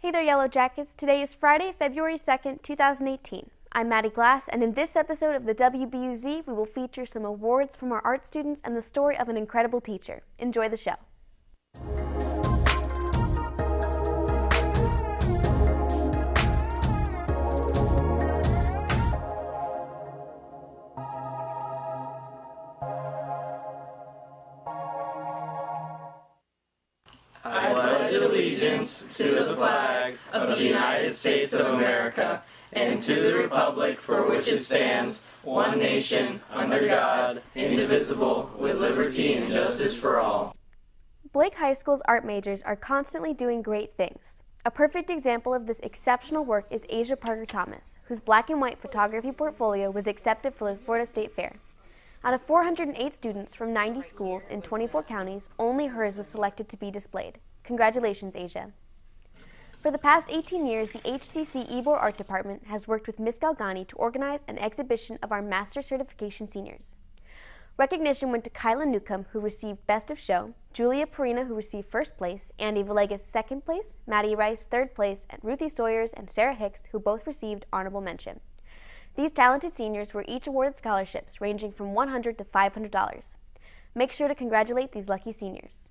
Hey there, Yellow Jackets. Today is Friday, February 2nd, 2018. I'm Maddie Glass, and in this episode of the WBUZ, we will feature some awards from our art students and the story of an incredible teacher. Enjoy the show. I pledge allegiance to the flag of the United States of America and to the republic for which it stands, one nation, under God, indivisible, with liberty and justice for all. Blake High School's art majors are constantly doing great things. A perfect example of this exceptional work is Asia Parker Thomas, whose black and white photography portfolio was accepted for the Florida State Fair. Out of 408 students from 90 schools in 24 counties, only hers was selected to be displayed. Congratulations, Asia. For the past 18 years, the HCC Ybor Art Department has worked with Ms. Galgani to organize an exhibition of our Master Certification seniors. Recognition went to Kyla Newcomb, who received Best of Show, Julia Perina, who received First Place, Andy Villegas, Second Place, Maddie Rice, Third Place, and Ruthie Sawyers and Sarah Hicks, who both received Honorable Mention. These talented seniors were each awarded scholarships ranging from $100 to $500. Make sure to congratulate these lucky seniors.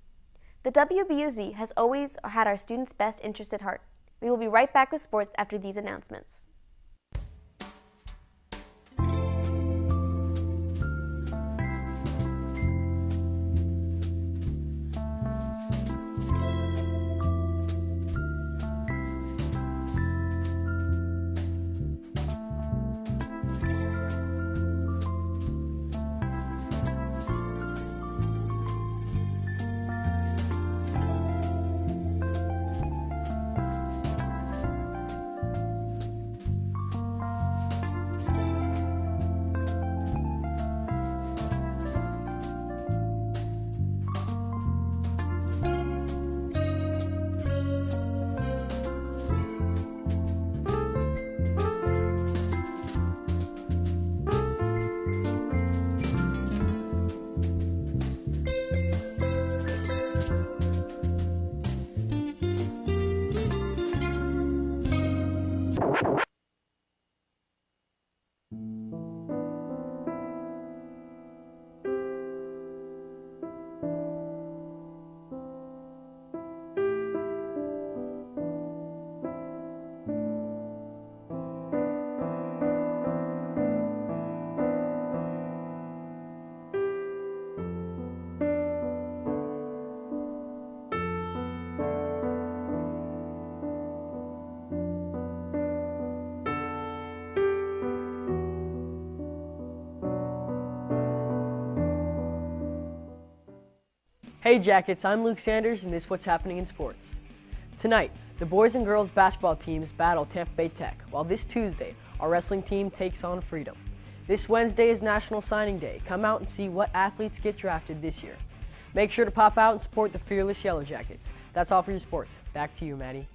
The WBUZ has always had our students' best interests at heart. We will be right back with sports after these announcements. Hey Jackets, I'm Luke Sanders and this is what's happening in sports. Tonight, the boys and girls basketball teams battle Tampa Bay Tech, while this Tuesday, our wrestling team takes on Freedom. This Wednesday is National Signing Day. Come out and see what athletes get drafted this year. Make sure to pop out and support the fearless Yellow Jackets. That's all for your sports. Back to you, Maddie.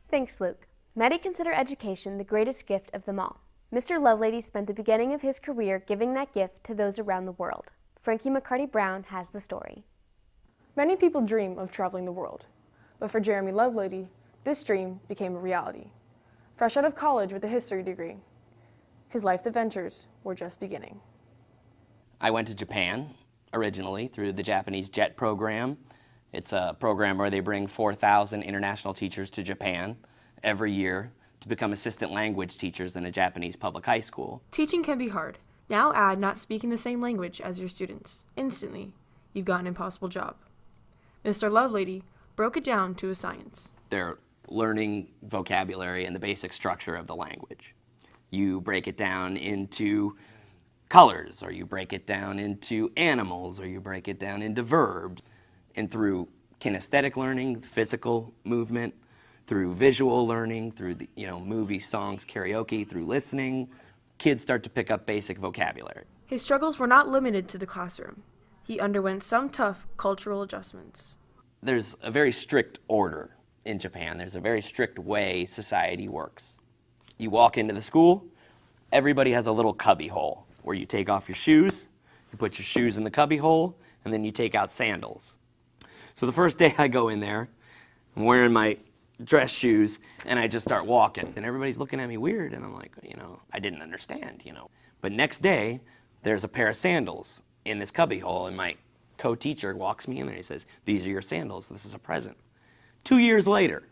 Thanks, Luke. Many consider education the greatest gift of them all. Mr. Lovelady spent the beginning of his career giving that gift to those around the world. Frankie McCarty Brown has the story. Many people dream of traveling the world, but for Jeremy Lovelady, this dream became a reality. Fresh out of college with a history degree, his life's adventures were just beginning. I went to Japan originally through the Japanese JET program. It's a program where they bring 4,000 international teachers to Japan every year to become assistant language teachers in a Japanese public high school. Teaching can be hard. Now add not speaking the same language as your students. Instantly, you've got an impossible job. Mr. Lovelady broke it down to a science. They're learning vocabulary and the basic structure of the language. You break it down into colors, or you break it down into animals, or you break it down into verbs. And through kinesthetic learning, physical movement, through visual learning, through the, movies, songs, karaoke, through listening, kids start to pick up basic vocabulary. His struggles were not limited to the classroom. He underwent some tough cultural adjustments. There's a very strict order in Japan. There's a very strict way society works. You walk into the school, everybody has a little cubby hole where you take off your shoes, you put your shoes in the cubby hole, and then you take out sandals. So the first day I go in there, I'm wearing my dress shoes, and I just start walking. And everybody's looking at me weird, and I'm like, I didn't understand. But next day, there's a pair of sandals in this cubbyhole, and my co-teacher walks me in there and he says, "These are your sandals. This is a present." 2 years later,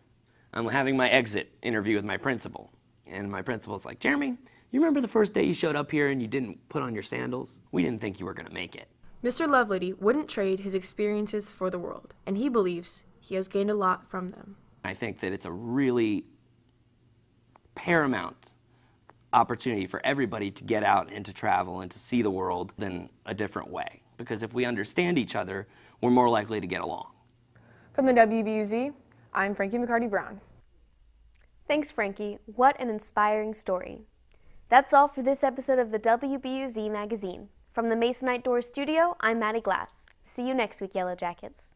I'm having my exit interview with my principal. And my principal's like, "Jeremy, you remember the first day you showed up here and you didn't put on your sandals? We didn't think you were going to make it." Mr. Lovelady wouldn't trade his experiences for the world, and he believes he has gained a lot from them. I think that it's a really paramount opportunity for everybody to get out and to travel and to see the world in a different way. Because if we understand each other, we're more likely to get along. From the WBUZ, I'm Frankie McCarty Brown. Thanks, Frankie. What an inspiring story. That's all for this episode of the WBUZ Magazine. From the Masonite Doors studio, I'm Maddie Glass. See you next week, Yellow Jackets.